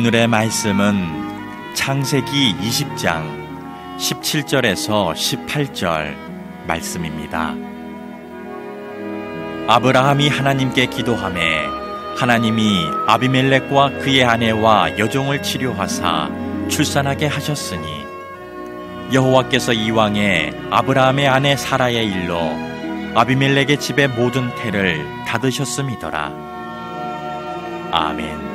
오늘의 말씀은 창세기 20장 17절에서 18절 말씀입니다. 아브라함이 하나님께 기도하매 하나님이 아비멜렉과 그의 아내와 여종을 치료하사 출산하게 하셨으니 여호와께서 이왕에 아브라함의 아내 사라의 일로 아비멜렉의 집의 모든 태를 닫으셨음이더라. 아멘.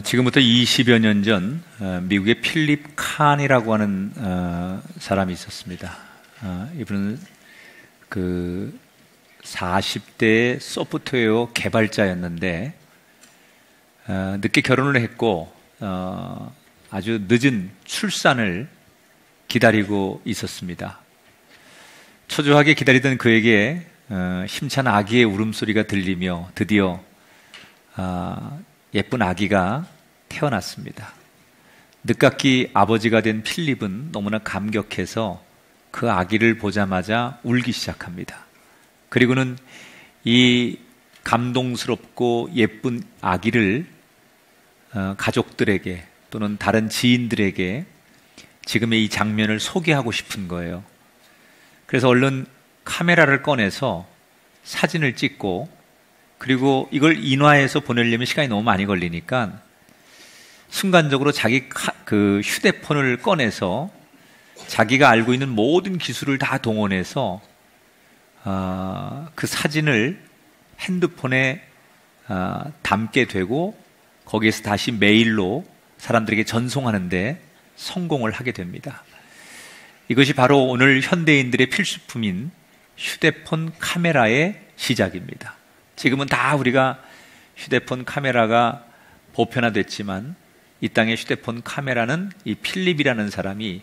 지금부터 20여 년 전 미국의 필립 칸이라고 하는 사람이 있었습니다. 이분은 그 40대 소프트웨어 개발자였는데 늦게 결혼을 했고 아주 늦은 출산을 기다리고 있었습니다. 초조하게 기다리던 그에게 힘찬 아기의 울음소리가 들리며 드디어 예쁜 아기가 태어났습니다. 늦깎이 아버지가 된 필립은 너무나 감격해서 그 아기를 보자마자 울기 시작합니다. 그리고는 이 감동스럽고 예쁜 아기를 가족들에게 또는 다른 지인들에게 지금의 이 장면을 소개하고 싶은 거예요. 그래서 얼른 카메라를 꺼내서 사진을 찍고, 그리고 이걸 인화해서 보내려면 시간이 너무 많이 걸리니까 순간적으로 자기 그 휴대폰을 꺼내서 자기가 알고 있는 모든 기술을 다 동원해서 그 사진을 핸드폰에 담게 되고 거기에서 다시 메일로 사람들에게 전송하는데 성공을 하게 됩니다. 이것이 바로 오늘 현대인들의 필수품인 휴대폰 카메라의 시작입니다. 지금은 다 우리가 휴대폰 카메라가 보편화됐지만 이 땅의 휴대폰 카메라는 이 필립이라는 사람이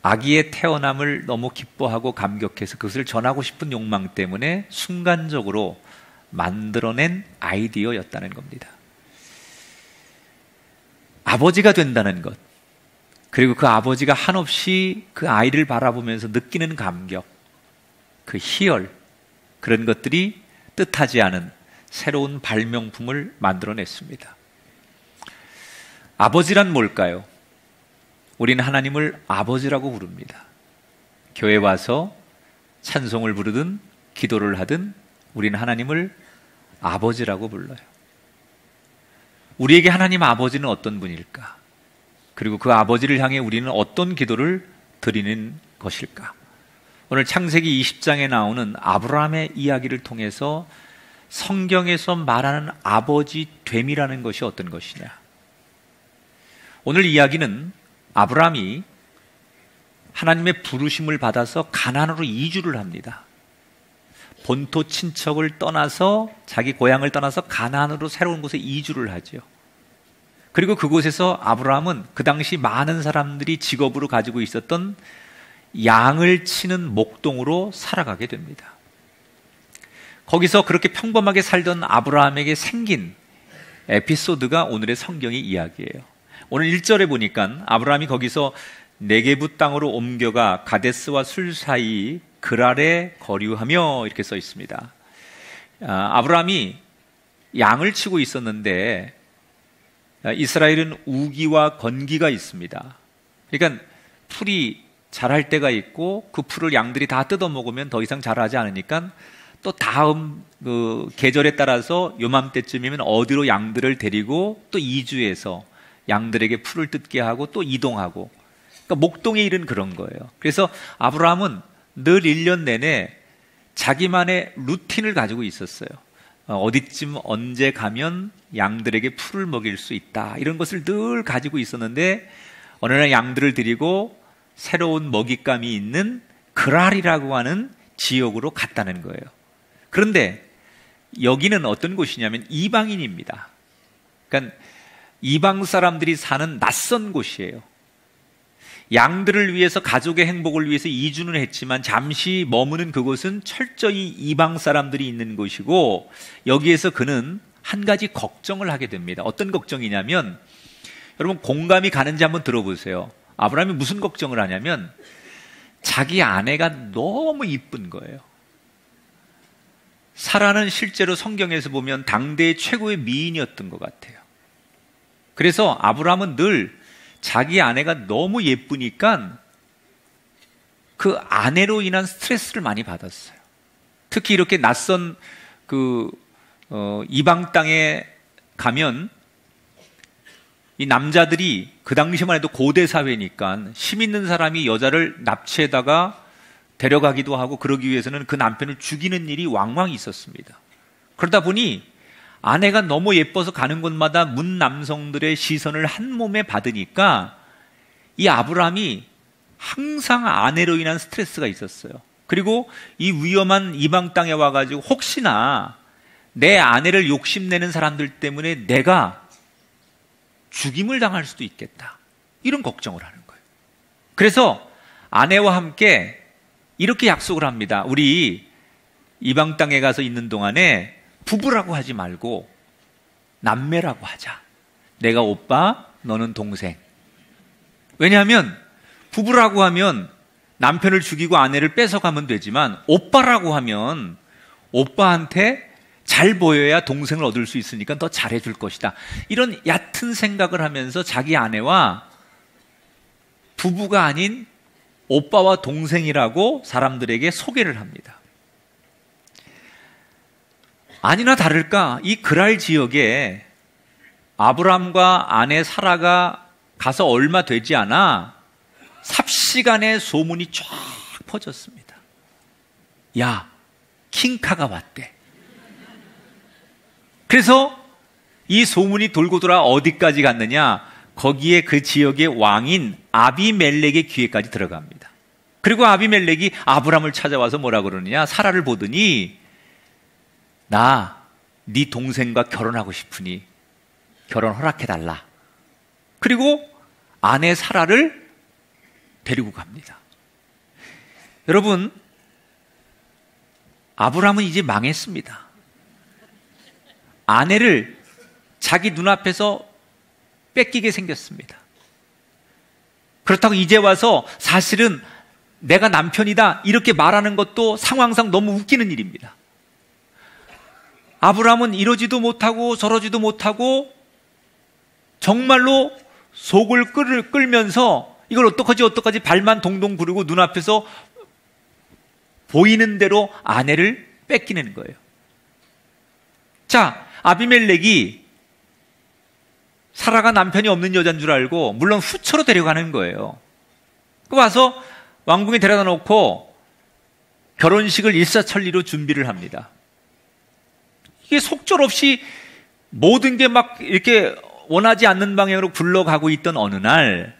아기의 태어남을 너무 기뻐하고 감격해서 그것을 전하고 싶은 욕망 때문에 순간적으로 만들어낸 아이디어였다는 겁니다. 아버지가 된다는 것, 그리고 그 아버지가 한없이 그 아이를 바라보면서 느끼는 감격, 그 희열, 그런 것들이 뜻하지 않은 새로운 발명품을 만들어냈습니다. 아버지란 뭘까요? 우리는 하나님을 아버지라고 부릅니다. 교회 와서 찬송을 부르든 기도를 하든 우리는 하나님을 아버지라고 불러요. 우리에게 하나님 아버지는 어떤 분일까? 그리고 그 아버지를 향해 우리는 어떤 기도를 드리는 것일까? 오늘 창세기 20장에 나오는 아브라함의 이야기를 통해서 성경에서 말하는 아버지 됨이라는 것이 어떤 것이냐? 오늘 이야기는 아브라함이 하나님의 부르심을 받아서 가나안으로 이주를 합니다. 본토 친척을 떠나서 자기 고향을 떠나서 가나안으로 새로운 곳에 이주를 하죠. 그리고 그곳에서 아브라함은 그 당시 많은 사람들이 직업으로 가지고 있었던 양을 치는 목동으로 살아가게 됩니다. 거기서 그렇게 평범하게 살던 아브라함에게 생긴 에피소드가 오늘의 성경의 이야기예요. 오늘 1절에 보니까 아브라함이 거기서 네게부 땅으로 옮겨가 가데스와 술 사이 그랄에 거류하며 이렇게 써 있습니다. 아브라함이 양을 치고 있었는데 이스라엘은 우기와 건기가 있습니다. 그러니까 풀이 자랄 때가 있고 그 풀을 양들이 다 뜯어먹으면 더 이상 자라지 않으니까 또 다음 그 계절에 따라서 요맘때쯤이면 어디로 양들을 데리고 또 이주해서 양들에게 풀을 뜯게 하고 또 이동하고, 그러니까 목동의 일은 그런 거예요. 그래서 아브라함은 늘 1년 내내 자기만의 루틴을 가지고 있었어요. 어디쯤 언제 가면 양들에게 풀을 먹일 수 있다, 이런 것을 늘 가지고 있었는데 어느 날 양들을 데리고 새로운 먹잇감이 있는 그랄이라고 하는 지역으로 갔다는 거예요. 그런데 여기는 어떤 곳이냐면 이방인입니다. 그러니까 이방 사람들이 사는 낯선 곳이에요. 양들을 위해서, 가족의 행복을 위해서 이주는 했지만 잠시 머무는 그곳은 철저히 이방 사람들이 있는 곳이고, 여기에서 그는 한 가지 걱정을 하게 됩니다. 어떤 걱정이냐면, 여러분 공감이 가는지 한번 들어보세요. 아브라함이 무슨 걱정을 하냐면 자기 아내가 너무 이쁜 거예요. 사라는 실제로 성경에서 보면 당대의 최고의 미인이었던 것 같아요. 그래서 아브라함은 늘 자기 아내가 너무 예쁘니까 그 아내로 인한 스트레스를 많이 받았어요. 특히 이렇게 낯선 이방 땅에 가면 이 남자들이 그 당시만 해도 고대 사회니까 힘 있는 사람이 여자를 납치해다가 데려가기도 하고 그러기 위해서는 그 남편을 죽이는 일이 왕왕 있었습니다. 그러다 보니 아내가 너무 예뻐서 가는 곳마다 문 남성들의 시선을 한 몸에 받으니까 이 아브라함이 항상 아내로 인한 스트레스가 있었어요. 그리고 이 위험한 이방 땅에 와가지고 혹시나 내 아내를 욕심내는 사람들 때문에 내가 죽임을 당할 수도 있겠다, 이런 걱정을 하는 거예요. 그래서 아내와 함께 이렇게 약속을 합니다. 우리 이방 땅에 가서 있는 동안에 부부라고 하지 말고 남매라고 하자. 내가 오빠, 너는 동생. 왜냐하면 부부라고 하면 남편을 죽이고 아내를 뺏어가면 되지만 오빠라고 하면 오빠한테 잘 보여야 동생을 얻을 수 있으니까 더 잘해줄 것이다. 이런 얕은 생각을 하면서 자기 아내와 부부가 아닌 오빠와 동생이라고 사람들에게 소개를 합니다. 아니나 다를까 이 그랄 지역에 아브람과 아내 사라가 가서 얼마 되지 않아 삽시간에 소문이 쫙 퍼졌습니다. 야, 킹카가 왔대. 그래서 이 소문이 돌고 돌아 어디까지 갔느냐? 거기에 그 지역의 왕인 아비멜렉의 귀에까지 들어갑니다. 그리고 아비멜렉이 아브람을 찾아와서 뭐라 그러느냐? 사라를 보더니 나 네 동생과 결혼하고 싶으니 결혼 허락해달라. 그리고 아내 사라를 데리고 갑니다. 여러분, 아브람은 이제 망했습니다. 아내를 자기 눈앞에서 뺏기게 생겼습니다. 그렇다고 이제 와서 사실은 내가 남편이다 이렇게 말하는 것도 상황상 너무 웃기는 일입니다. 아브람은 이러지도 못하고 저러지도 못하고 정말로 속을 끌면서 이걸 어떡하지 발만 동동 구르고 눈앞에서 보이는 대로 아내를 뺏기는 거예요. 자, 아비멜렉이 사라가 남편이 없는 여자인 줄 알고 물론 후처로 데려가는 거예요. 그 와서 왕궁에 데려다 놓고 결혼식을 일사천리로 준비를 합니다. 이게 속절없이 모든 게 막 이렇게 원하지 않는 방향으로 굴러가고 있던 어느 날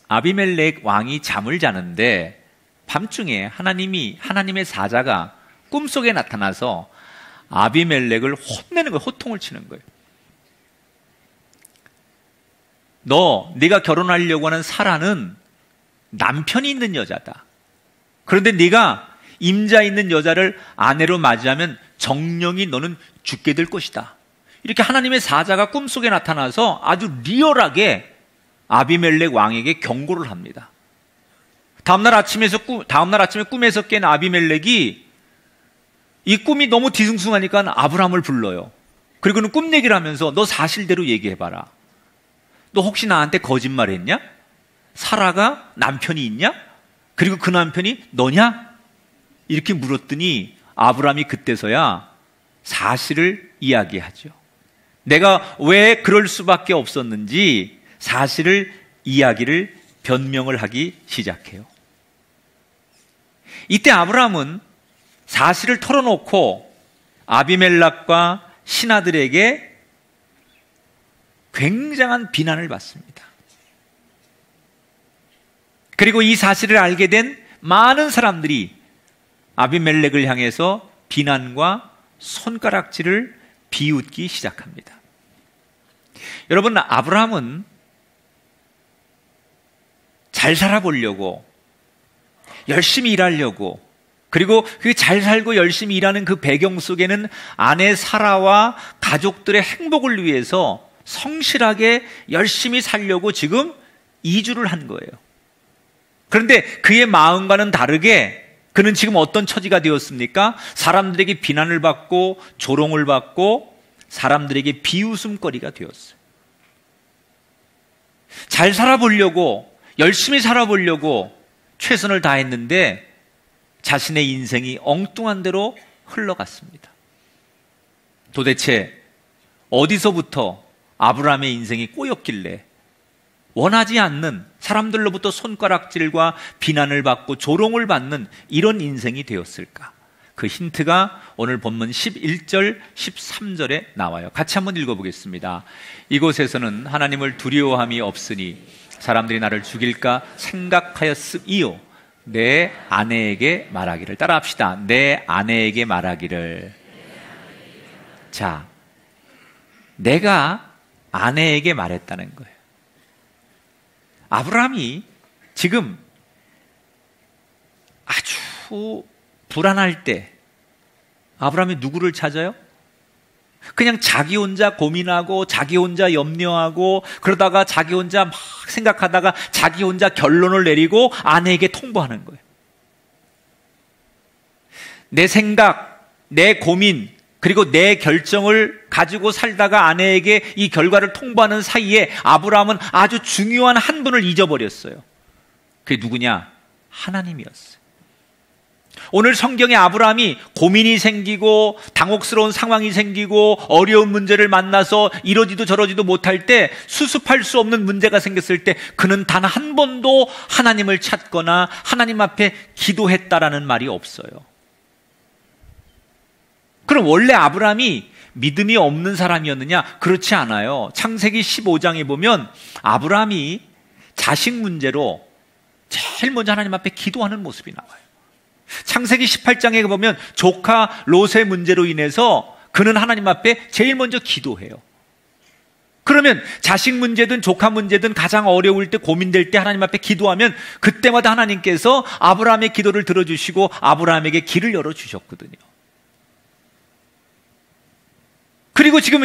아비멜렉 왕이 잠을 자는데 밤중에 하나님의 사자가 꿈속에 나타나서 아비멜렉을 혼내는 거예요. 호통을 치는 거예요. 네가 결혼하려고 하는 사라는 남편이 있는 여자다. 그런데 네가 임자 있는 여자를 아내로 맞이하면 정령이 너는 죽게 될 것이다. 이렇게 하나님의 사자가 꿈속에 나타나서 아주 리얼하게 아비멜렉 왕에게 경고를 합니다. 다음날 아침에 꿈에서 깬 아비멜렉이 이 꿈이 너무 뒤숭숭하니까 아브람을 불러요. 그리고는 꿈 얘기를 하면서 너 사실대로 얘기해봐라. 너 혹시 나한테 거짓말했냐? 사라가 남편이 있냐? 그리고 그 남편이 너냐? 이렇게 물었더니 아브람이 그때서야 사실을 이야기하죠. 내가 왜 그럴 수밖에 없었는지 사실을 이야기를 변명을 하기 시작해요. 이때 아브람은 사실을 털어놓고 아비멜렉과 신하들에게 굉장한 비난을 받습니다. 그리고 이 사실을 알게 된 많은 사람들이 아비멜렉을 향해서 비난과 손가락질을 비웃기 시작합니다. 여러분, 아브라함은 잘 살아보려고 열심히 일하려고 그리고 그 잘 살고 열심히 일하는 그 배경 속에는 아내 사라와 가족들의 행복을 위해서 성실하게 열심히 살려고 지금 이주를 한 거예요. 그런데 그의 마음과는 다르게 그는 지금 어떤 처지가 되었습니까? 사람들에게 비난을 받고 조롱을 받고 사람들에게 비웃음거리가 되었어요. 잘 살아보려고, 열심히 살아보려고 최선을 다했는데 자신의 인생이 엉뚱한 대로 흘러갔습니다. 도대체 어디서부터 아브라함의 인생이 꼬였길래 원하지 않는 사람들로부터 손가락질과 비난을 받고 조롱을 받는 이런 인생이 되었을까? 그 힌트가 오늘 본문 11절, 13절에 나와요. 같이 한번 읽어보겠습니다. 이곳에서는 하나님을 두려워함이 없으니 사람들이 나를 죽일까 생각하였음이요. 내 아내에게 말하기를. 따라합시다. 내 아내에게 말하기를. 자, 내가 아내에게 말했다는 거예요. 아브라함이 지금 아주 불안할 때 아브라함이 누구를 찾아요? 그냥 자기 혼자 고민하고 자기 혼자 염려하고 그러다가 자기 혼자 막 생각하다가 자기 혼자 결론을 내리고 아내에게 통보하는 거예요. 내 생각, 내 고민, 그리고 내 결정을 가지고 살다가 아내에게 이 결과를 통보하는 사이에 아브라함은 아주 중요한 한 분을 잊어버렸어요. 그게 누구냐? 하나님이었어요. 오늘 성경에 아브라함이 고민이 생기고 당혹스러운 상황이 생기고 어려운 문제를 만나서 이러지도 저러지도 못할 때, 수습할 수 없는 문제가 생겼을 때 그는 단 한 번도 하나님을 찾거나 하나님 앞에 기도했다라는 말이 없어요. 그럼 원래 아브라함이 믿음이 없는 사람이었느냐? 그렇지 않아요. 창세기 15장에 보면 아브라함이 자식 문제로 제일 먼저 하나님 앞에 기도하는 모습이 나와요. 창세기 18장에 보면 조카 롯의 문제로 인해서 그는 하나님 앞에 제일 먼저 기도해요. 그러면 자식 문제든 조카 문제든 가장 어려울 때, 고민될 때 하나님 앞에 기도하면 그때마다 하나님께서 아브라함의 기도를 들어주시고 아브라함에게 길을 열어주셨거든요. 그리고 지금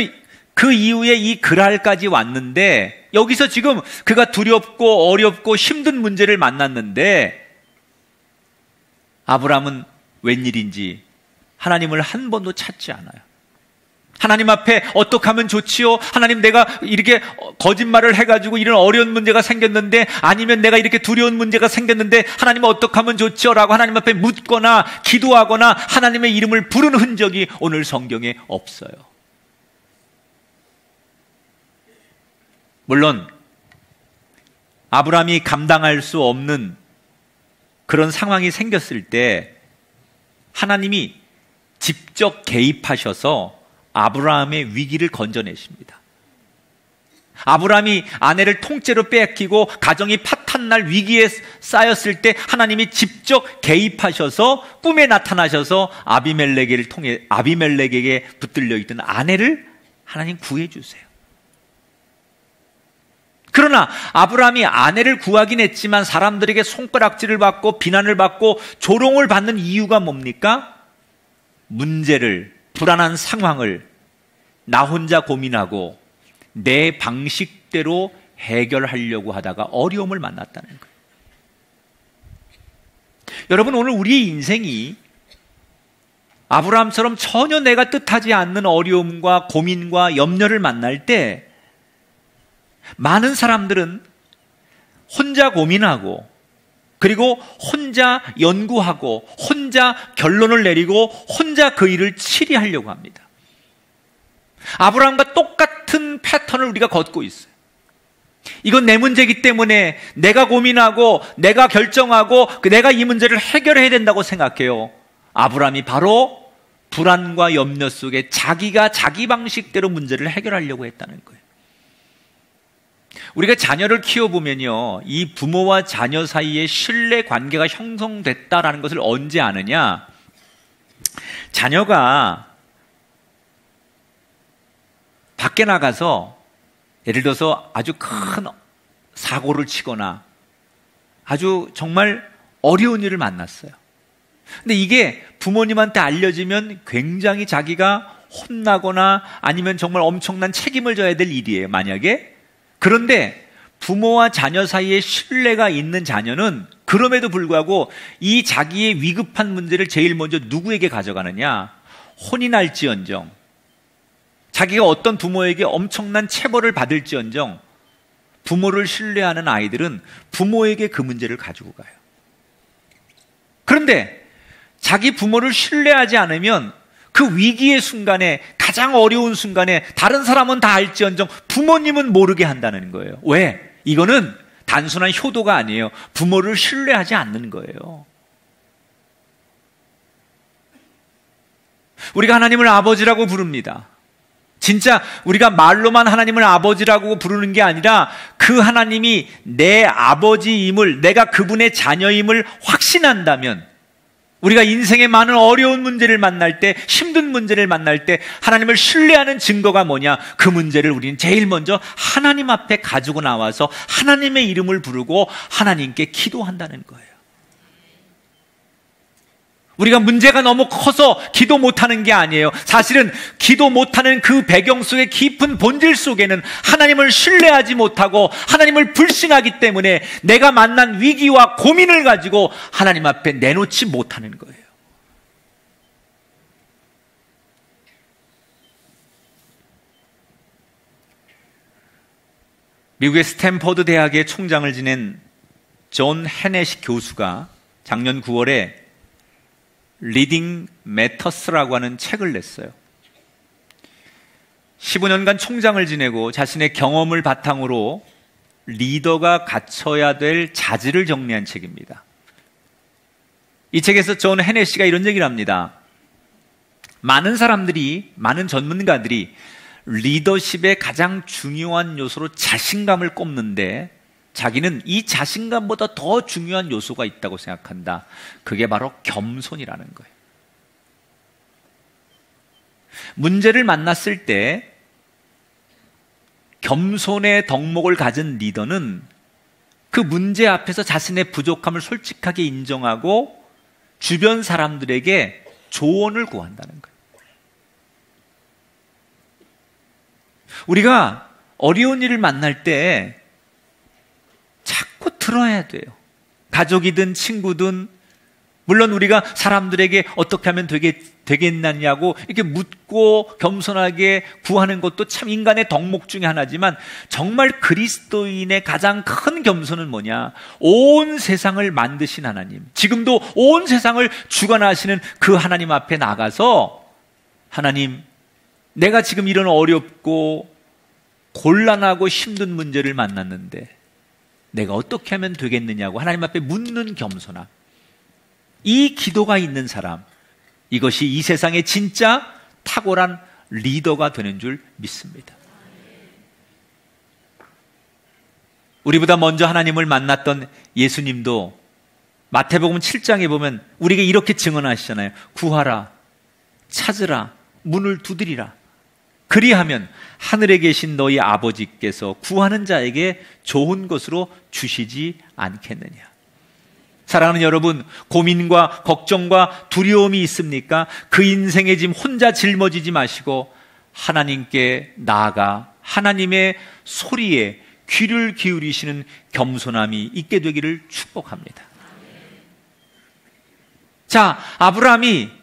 그 이후에 이 그랄까지 왔는데, 여기서 지금 그가 두렵고 어렵고 힘든 문제를 만났는데 아브라함은 웬일인지 하나님을 한 번도 찾지 않아요. 하나님 앞에 어떻게 하면 좋지요? 하나님, 내가 이렇게 거짓말을 해가지고 이런 어려운 문제가 생겼는데, 아니면 내가 이렇게 두려운 문제가 생겼는데 하나님 어떻게 하면 좋지요? 라고 하나님 앞에 묻거나 기도하거나 하나님의 이름을 부르는 흔적이 오늘 성경에 없어요. 물론 아브라함이 감당할 수 없는 그런 상황이 생겼을 때 하나님이 직접 개입하셔서 아브라함의 위기를 건져내십니다. 아브라함이 아내를 통째로 빼앗기고 가정이 파탄날 위기에 쌓였을 때 하나님이 직접 개입하셔서 꿈에 나타나셔서 아비멜렉에게 붙들려 있던 아내를 하나님 구해주세요. 그러나 아브라함이 아내를 구하긴 했지만 사람들에게 손가락질을 받고 비난을 받고 조롱을 받는 이유가 뭡니까? 문제를, 불안한 상황을 나 혼자 고민하고 내 방식대로 해결하려고 하다가 어려움을 만났다는 거예요. 여러분, 오늘 우리의 인생이 아브라함처럼 전혀 내가 뜻하지 않는 어려움과 고민과 염려를 만날 때 많은 사람들은 혼자 고민하고 그리고 혼자 연구하고 혼자 결론을 내리고 혼자 그 일을 치리하려고 합니다. 아브라함과 똑같은 패턴을 우리가 걷고 있어요. 이건 내 문제이기 때문에 내가 고민하고 내가 결정하고 내가 이 문제를 해결해야 된다고 생각해요. 아브라함이 바로 불안과 염려 속에 자기가 자기 방식대로 문제를 해결하려고 했다는 거예요. 우리가 자녀를 키워보면요, 이 부모와 자녀 사이에 신뢰 관계가 형성됐다라는 것을 언제 아느냐? 자녀가 밖에 나가서 예를 들어서 아주 큰 사고를 치거나 아주 정말 어려운 일을 만났어요. 근데 이게 부모님한테 알려지면 굉장히 자기가 혼나거나 아니면 정말 엄청난 책임을 져야 될 일이에요, 만약에. 그런데 부모와 자녀 사이에 신뢰가 있는 자녀는 그 그럼에도 불구하고 이 자기의 위급한 문제를 제일 먼저 누구에게 가져가느냐? 혼이 날지언정, 자기가 어떤 부모에게 엄청난 체벌을 받을지언정, 부모를 신뢰하는 아이들은 부모에게 그 문제를 가지고 가요. 그런데 자기 부모를 신뢰하지 않으면 그 위기의 순간에, 가장 어려운 순간에 다른 사람은 다 알지언정 부모님은 모르게 한다는 거예요. 왜? 이거는 단순한 효도가 아니에요. 부모를 신뢰하지 않는 거예요. 우리가 하나님을 아버지라고 부릅니다. 진짜 우리가 말로만 하나님을 아버지라고 부르는 게 아니라 그 하나님이 내 아버지임을, 내가 그분의 자녀임을 확신한다면, 우리가 인생의 많은 어려운 문제를 만날 때, 힘든 문제를 만날 때 하나님을 신뢰하는 증거가 뭐냐? 그 문제를 우리는 제일 먼저 하나님 앞에 가지고 나와서 하나님의 이름을 부르고 하나님께 기도한다는 거예요. 우리가 문제가 너무 커서 기도 못하는 게 아니에요. 사실은 기도 못하는 그 배경 속의 깊은 본질 속에는 하나님을 신뢰하지 못하고 하나님을 불신하기 때문에 내가 만난 위기와 고민을 가지고 하나님 앞에 내놓지 못하는 거예요. 미국의 스탠퍼드 대학의 총장을 지낸 존 헤넷 교수가 작년 9월에 리딩 매터스라고 하는 책을 냈어요. 15년간 총장을 지내고 자신의 경험을 바탕으로 리더가 갖춰야 될 자질을 정리한 책입니다. 이 책에서 존 헤넷이가 이런 얘기를 합니다. 많은 사람들이, 많은 전문가들이 리더십의 가장 중요한 요소로 자신감을 꼽는데 자기는 이 자신감보다 더 중요한 요소가 있다고 생각한다. 그게 바로 겸손이라는 거예요. 문제를 만났을 때 겸손의 덕목을 가진 리더는 그 문제 앞에서 자신의 부족함을 솔직하게 인정하고 주변 사람들에게 조언을 구한다는 거예요. 우리가 어려운 일을 만날 때 자꾸 들어야 돼요. 가족이든 친구든, 물론 우리가 사람들에게 어떻게 하면 되겠느냐고 이렇게 묻고 겸손하게 구하는 것도 참 인간의 덕목 중에 하나지만, 정말 그리스도인의 가장 큰 겸손은 뭐냐? 온 세상을 만드신 하나님, 지금도 온 세상을 주관하시는 그 하나님 앞에 나가서, 하나님, 내가 지금 이런 어렵고 곤란하고 힘든 문제를 만났는데 내가 어떻게 하면 되겠느냐고 하나님 앞에 묻는 겸손함. 이 기도가 있는 사람, 이것이 이 세상의 진짜 탁월한 리더가 되는 줄 믿습니다. 우리보다 먼저 하나님을 만났던 예수님도 마태복음 7장에 보면 우리에게 이렇게 증언하시잖아요. 구하라, 찾으라, 문을 두드리라. 그리하면 하늘에 계신 너희 아버지께서 구하는 자에게 좋은 것으로 주시지 않겠느냐. 사랑하는 여러분, 고민과 걱정과 두려움이 있습니까? 그 인생의 짐 혼자 짊어지지 마시고 하나님께 나아가 하나님의 소리에 귀를 기울이시는 겸손함이 있게 되기를 축복합니다. 자, 아브라함이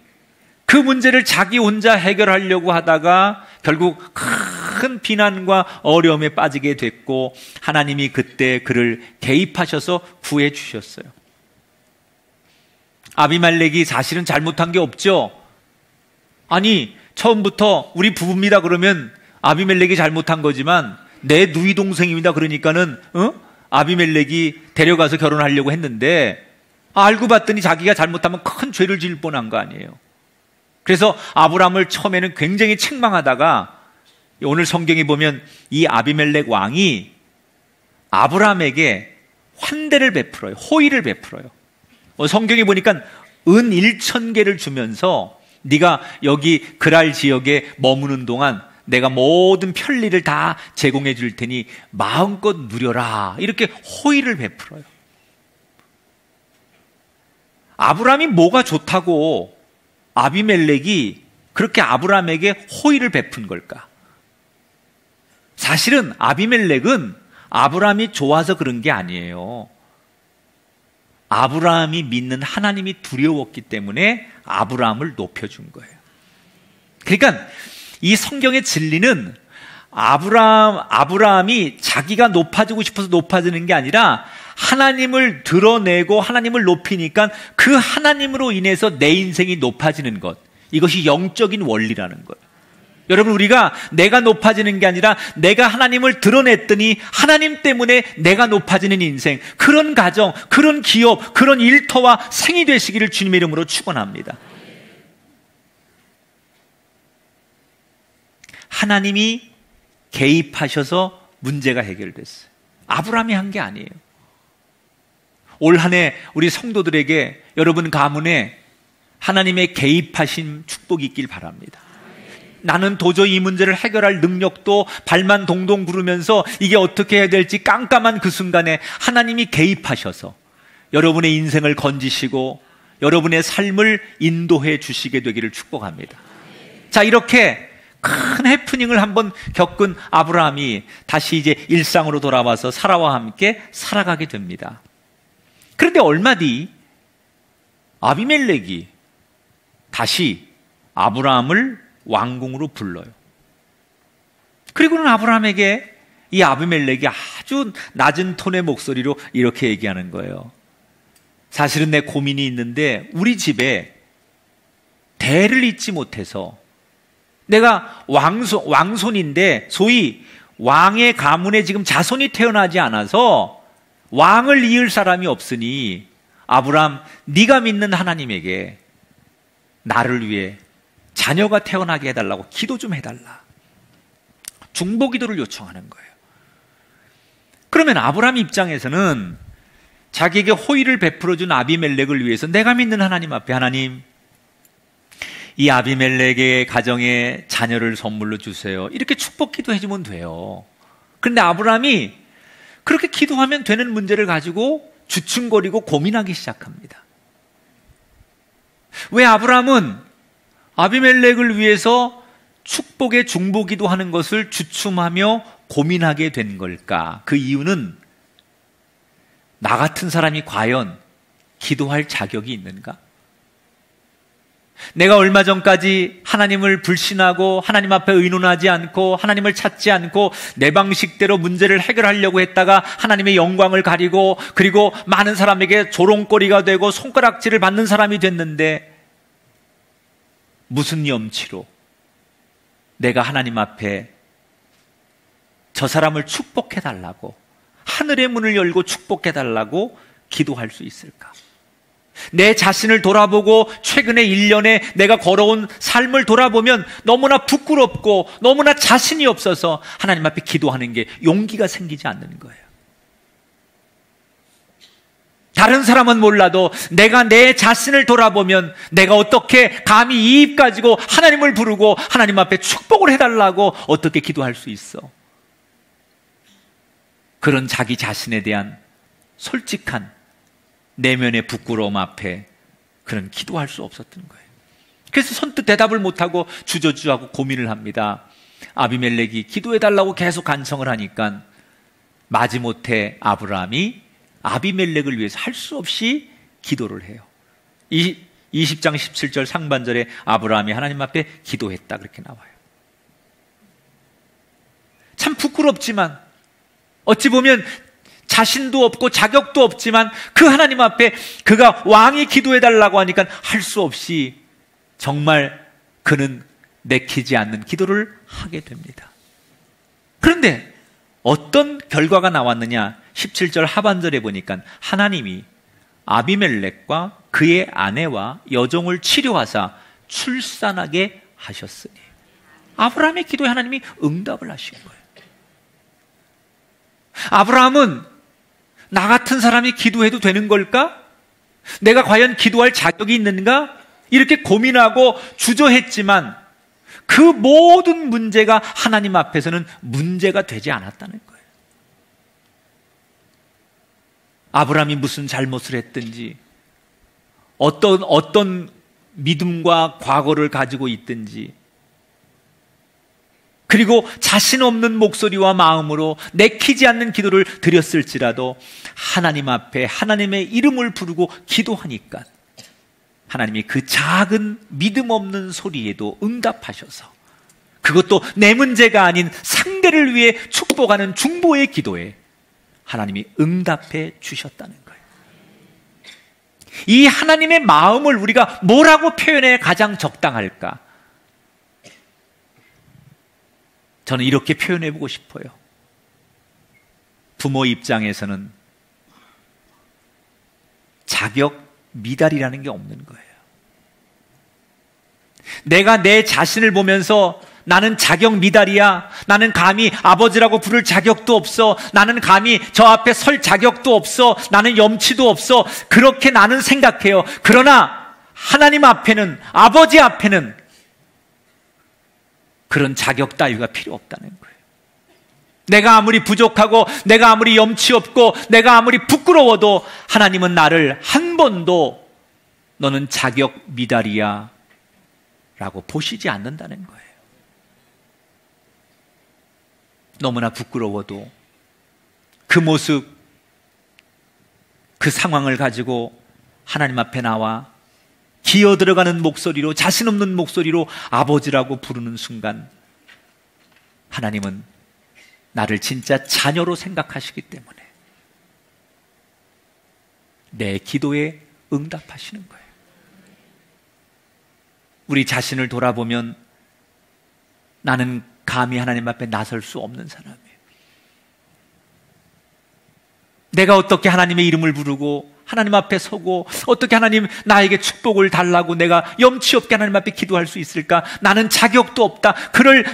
그 문제를 자기 혼자 해결하려고 하다가 결국 큰 비난과 어려움에 빠지게 됐고, 하나님이 그때 그를 개입하셔서 구해 주셨어요. 아비멜렉이 사실은 잘못한 게 없죠. 아니, 처음부터 우리 부부입니다 그러면 아비멜렉이 잘못한 거지만, 내 누이 동생입니다 그러니까는 아비멜렉이 데려가서 결혼하려고 했는데, 알고 봤더니 자기가 잘못하면 큰 죄를 지을 뻔한 거 아니에요. 그래서 아브라함을 처음에는 굉장히 책망하다가, 오늘 성경에 보면 이 아비멜렉 왕이 아브라함에게 환대를 베풀어요. 호의를 베풀어요. 성경에 보니까 은 1,000개를 주면서 네가 여기 그랄 지역에 머무는 동안 내가 모든 편리를 다 제공해 줄 테니 마음껏 누려라. 이렇게 호의를 베풀어요. 아브라함이 뭐가 좋다고 아비멜렉이 그렇게 아브라함에게 호의를 베푼 걸까? 사실은 아비멜렉은 아브라함이 좋아서 그런 게 아니에요. 아브라함이 믿는 하나님이 두려웠기 때문에 아브라함을 높여준 거예요. 그러니까 이 성경의 진리는 아브라함이 자기가 높아지고 싶어서 높아지는 게 아니라 하나님을 드러내고 하나님을 높이니까 그 하나님으로 인해서 내 인생이 높아지는 것, 이것이 영적인 원리라는 거예요. 여러분, 우리가 내가 높아지는 게 아니라 내가 하나님을 드러냈더니 하나님 때문에 내가 높아지는 인생, 그런 가정, 그런 기업, 그런 일터와 생이 되시기를 주님의 이름으로 축원합니다. 하나님이 개입하셔서 문제가 해결됐어요. 아브라함이 한 게 아니에요. 올 한 해 우리 성도들에게 여러분 가문에 하나님의 개입하신 축복이 있길 바랍니다. 나는 도저히 이 문제를 해결할 능력도, 발만 동동 구르면서 이게 어떻게 해야 될지 깜깜한 그 순간에 하나님이 개입하셔서 여러분의 인생을 건지시고 여러분의 삶을 인도해 주시게 되기를 축복합니다. 자, 이렇게 큰 해프닝을 한번 겪은 아브라함이 다시 이제 일상으로 돌아와서 사라와 함께 살아가게 됩니다. 그런데 얼마 뒤 아비멜렉이 다시 아브라함을 왕궁으로 불러요. 그리고는 아브라함에게 이 아비멜렉이 아주 낮은 톤의 목소리로 이렇게 얘기하는 거예요. 사실은 내 고민이 있는데 우리 집에 대를 잇지 못해서, 내가 왕손인데 소위 왕의 가문에 지금 자손이 태어나지 않아서 왕을 이을 사람이 없으니 아브라함, 네가 믿는 하나님에게 나를 위해 자녀가 태어나게 해달라고 기도 좀 해달라. 중보기도를 요청하는 거예요. 그러면 아브라함 입장에서는 자기에게 호의를 베풀어준 아비멜렉을 위해서 내가 믿는 하나님 앞에, 하나님, 이 아비멜렉의 가정에 자녀를 선물로 주세요, 이렇게 축복 기도해주면 돼요. 그런데 아브라함이 그렇게 기도하면 되는 문제를 가지고 주춤거리고 고민하기 시작합니다. 왜 아브라함은 아비멜렉을 위해서 축복의 중보기도 하는 것을 주춤하며 고민하게 된 걸까? 그 이유는 나 같은 사람이 과연 기도할 자격이 있는가? 내가 얼마 전까지 하나님을 불신하고 하나님 앞에 의논하지 않고 하나님을 찾지 않고 내 방식대로 문제를 해결하려고 했다가 하나님의 영광을 가리고, 그리고 많은 사람에게 조롱거리가 되고 손가락질을 받는 사람이 됐는데, 무슨 염치로 내가 하나님 앞에 저 사람을 축복해달라고, 하늘의 문을 열고 축복해달라고 기도할 수 있을까? 내 자신을 돌아보고 최근의 1년에 내가 걸어온 삶을 돌아보면 너무나 부끄럽고 너무나 자신이 없어서 하나님 앞에 기도하는 게 용기가 생기지 않는 거예요. 다른 사람은 몰라도 내가 내 자신을 돌아보면 내가 어떻게 감히 이 입 가지고 하나님을 부르고 하나님 앞에 축복을 해달라고 어떻게 기도할 수 있어? 그런 자기 자신에 대한 솔직한 내면의 부끄러움 앞에 그런 기도할 수 없었던 거예요. 그래서 선뜻 대답을 못하고 주저주저하고 고민을 합니다. 아비멜렉이 기도해달라고 계속 간청을 하니까 마지못해 아브라함이 아비멜렉을 위해서 할 수 없이 기도를 해요. 20장 17절 상반절에 아브라함이 하나님 앞에 기도했다, 그렇게 나와요. 참 부끄럽지만, 어찌 보면 자신도 없고 자격도 없지만 그 하나님 앞에 그가 왕이 기도해달라고 하니까 할 수 없이 정말 그는 내키지 않는 기도를 하게 됩니다. 그런데 어떤 결과가 나왔느냐? 17절 하반절에 보니까 하나님이 아비멜렉과 그의 아내와 여종을 치료하사 출산하게 하셨으니, 아브라함의 기도에 하나님이 응답을 하신 거예요. 아브라함은 나 같은 사람이 기도해도 되는 걸까? 내가 과연 기도할 자격이 있는가? 이렇게 고민하고 주저했지만 그 모든 문제가 하나님 앞에서는 문제가 되지 않았다는 거예요. 아브라함이 무슨 잘못을 했든지, 어떤 믿음과 과거를 가지고 있든지, 그리고 자신 없는 목소리와 마음으로 내키지 않는 기도를 드렸을지라도 하나님 앞에 하나님의 이름을 부르고 기도하니까 하나님이 그 작은 믿음 없는 소리에도 응답하셔서 그것도 내 문제가 아닌 상대를 위해 축복하는 중보의 기도에 하나님이 응답해 주셨다는 거예요. 이 하나님의 마음을 우리가 뭐라고 표현해 가장 적당할까? 저는 이렇게 표현해 보고 싶어요. 부모 입장에서는 자격 미달이라는 게 없는 거예요. 내가 내 자신을 보면서 나는 자격 미달이야. 나는 감히 아버지라고 부를 자격도 없어. 나는 감히 저 앞에 설 자격도 없어. 나는 염치도 없어. 그렇게 나는 생각해요. 그러나 하나님 앞에는, 아버지 앞에는 그런 자격 따위가 필요 없다는 거예요. 내가 아무리 부족하고 내가 아무리 염치 없고 내가 아무리 부끄러워도 하나님은 나를 한 번도 너는 자격 미달이야 라고 보시지 않는다는 거예요. 너무나 부끄러워도 그 모습, 그 상황을 가지고 하나님 앞에 나와 기어 들어가는 목소리로, 자신 없는 목소리로 아버지라고 부르는 순간 하나님은 나를 진짜 자녀로 생각하시기 때문에 내 기도에 응답하시는 거예요. 우리 자신을 돌아보면 나는 감히 하나님 앞에 나설 수 없는 사람이에요. 내가 어떻게 하나님의 이름을 부르고 하나님 앞에 서고 어떻게 하나님 나에게 축복을 달라고 내가 염치 없게 하나님 앞에 기도할 수 있을까? 나는 자격도 없다.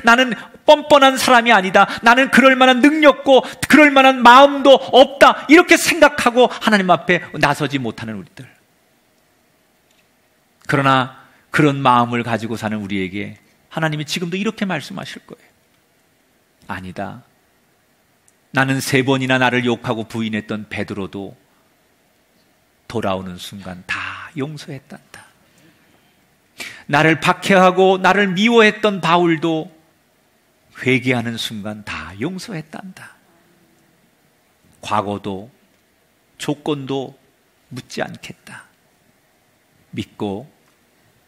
나는 뻔뻔한 사람이 아니다. 나는 그럴 만한 능력도 그럴 만한 마음도 없다. 이렇게 생각하고 하나님 앞에 나서지 못하는 우리들. 그러나 그런 마음을 가지고 사는 우리에게 하나님이 지금도 이렇게 말씀하실 거예요. 아니다. 나는 3번이나 나를 욕하고 부인했던 베드로도 돌아오는 순간 다 용서했단다. 나를 박해하고 나를 미워했던 바울도 회개하는 순간 다 용서했단다. 과거도 조건도 묻지 않겠다. 믿고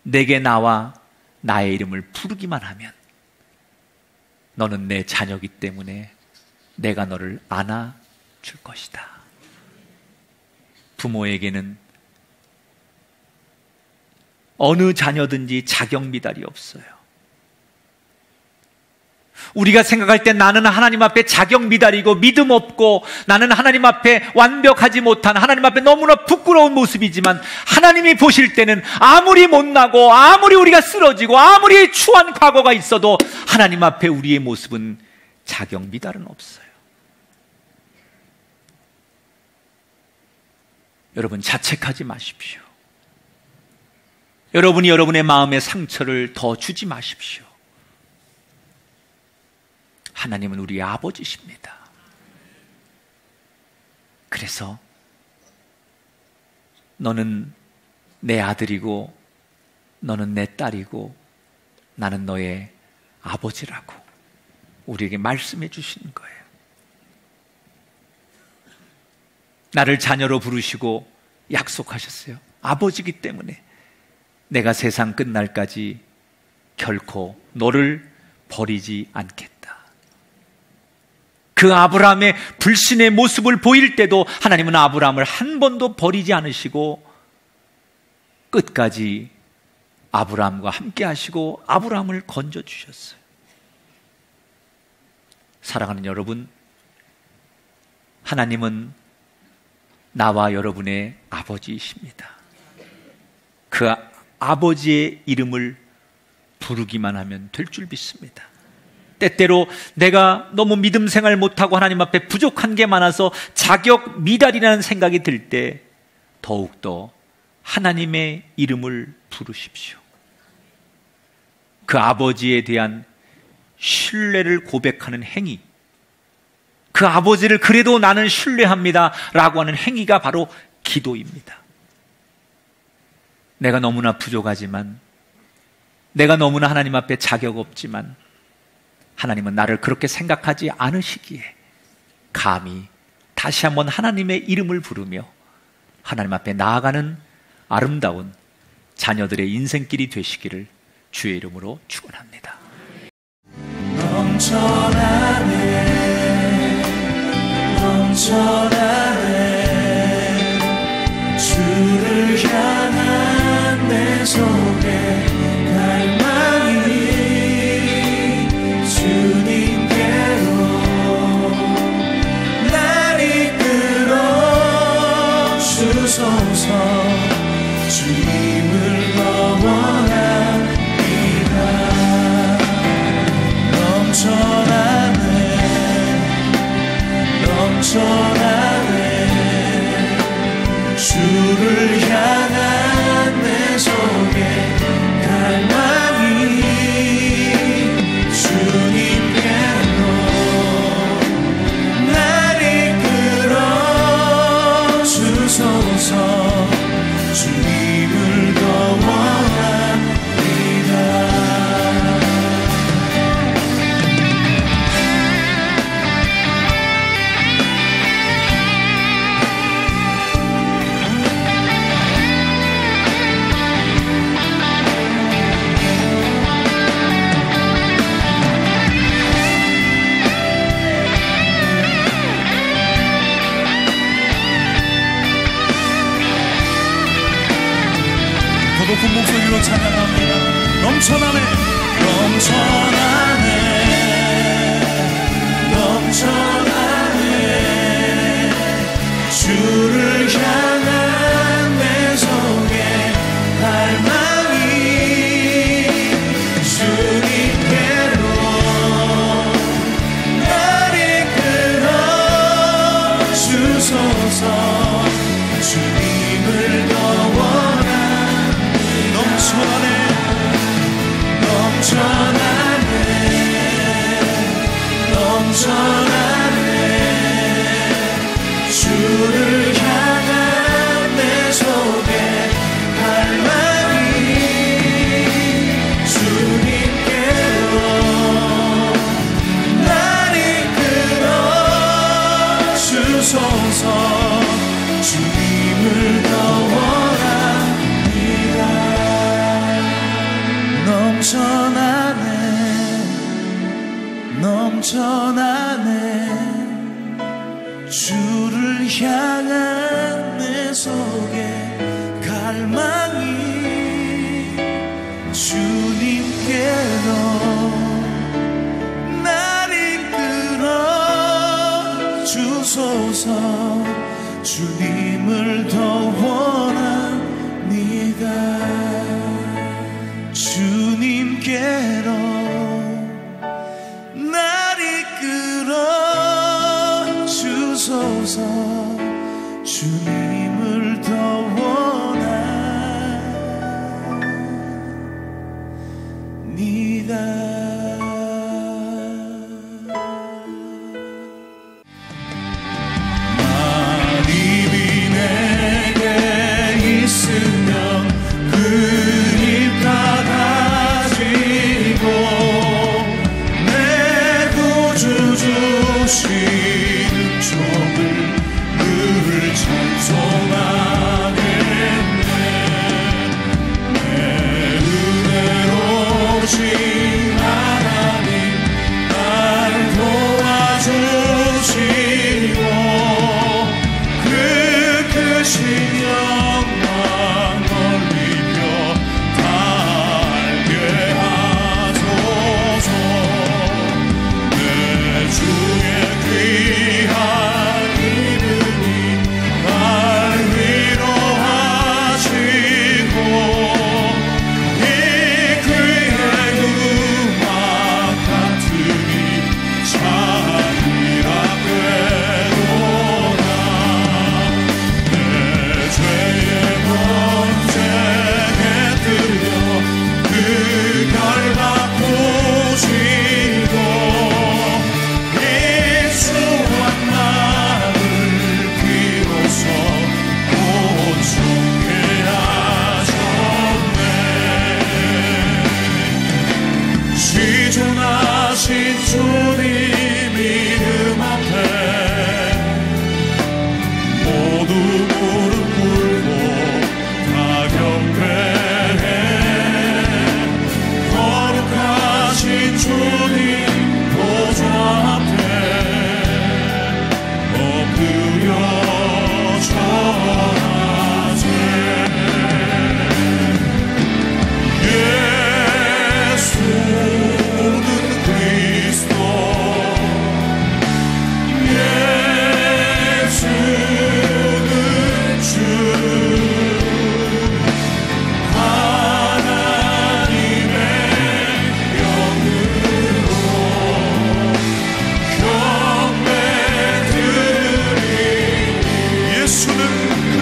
내게 나와 나의 이름을 부르기만 하면 너는 내 자녀이기 때문에 내가 너를 안아줄 것이다. 부모에게는 어느 자녀든지 자격 미달이 없어요. 우리가 생각할 때 나는 하나님 앞에 자격 미달이고 믿음 없고 나는 하나님 앞에 완벽하지 못한, 하나님 앞에 너무나 부끄러운 모습이지만 하나님이 보실 때는 아무리 못나고 아무리 우리가 쓰러지고 아무리 추한 과거가 있어도 하나님 앞에 우리의 모습은 자격 미달은 없어요. 여러분, 자책하지 마십시오. 여러분이 여러분의 마음의 상처를 더 주지 마십시오. 하나님은 우리의 아버지십니다. 그래서 너는 내 아들이고 너는 내 딸이고 나는 너의 아버지라고 우리에게 말씀해 주시는 거예요. 나를 자녀로 부르시고 약속하셨어요. 아버지이기 때문에 내가 세상 끝날까지 결코 너를 버리지 않겠다. 그 아브라함의 불신의 모습을 보일 때도 하나님은 아브라함을 한 번도 버리지 않으시고 끝까지 아브라함과 함께 하시고 아브라함을 건져주셨어요. 사랑하는 여러분, 하나님은 나와 여러분의 아버지이십니다. 그 아버지의 이름을 부르기만 하면 될 줄 믿습니다. 때때로 내가 너무 믿음 생활 못하고 하나님 앞에 부족한 게 많아서 자격 미달이라는 생각이 들 때 더욱더 하나님의 이름을 부르십시오. 그 아버지에 대한 신뢰를 고백하는 행위, 그 아버지를 그래도 나는 신뢰합니다 라고 하는 행위가 바로 기도입니다. 내가 너무나 부족하지만, 내가 너무나 하나님 앞에 자격 없지만 하나님은 나를 그렇게 생각하지 않으시기에 감히 다시 한번 하나님의 이름을 부르며 하나님 앞에 나아가는 아름다운 자녀들의 인생길이 되시기를 주의 이름으로 축원합니다. 넘쳐나네 주를 향한 내 속에 갈망이 주님께로 날 이끌어 주소서 주님을 더 원합니다. 넘쳐나네 주를 향한 내 속에 갈망이 주님께로 날 이끌어 주소서 주님을 더 원합니다. 높은 목소리로 찬양합니다. 넘쳐나네 주를 향한 내 속에 갈망이 주님께로 날 이끌어 주소서 주님을 더 넘쳐나네 주를 향한 내 속에 갈망이 주님께로 날 이끌어 주소서 주님을 더 원합니다. 넘쳐나네 주를 향한 내 속에 갈망이 주님께로 날 이끌어 주소서 주님을 더 원합니다. 주님께로 주님을 더 원합니다. 마음이 내게 있으면 그 입 다 가지고 내 구주 주시는 종을 찬송하겠네. 내 은혜로 오신 하나님 날 도와주시고 그 크신 영광 넓히며 다 알게 하소서. 내 주의 귀한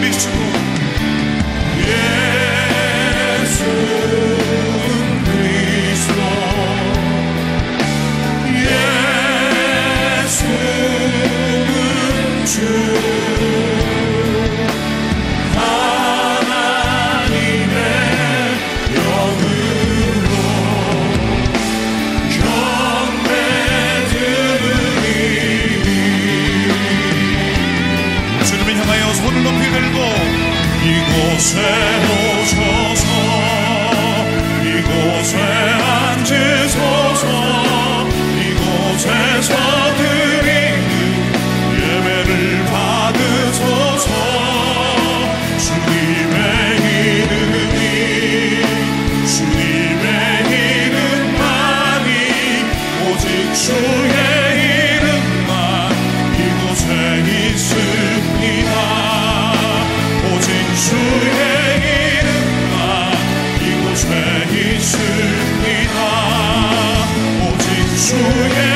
그리스도 이곳에 오셔서 이곳에 앉으소서 이곳에서 드리는 예배를 받으소서 주님의 이름만이 오직 주의 이름만 이곳에 있습니다. 주의 이름만 이곳에 있습니다. 오직 주의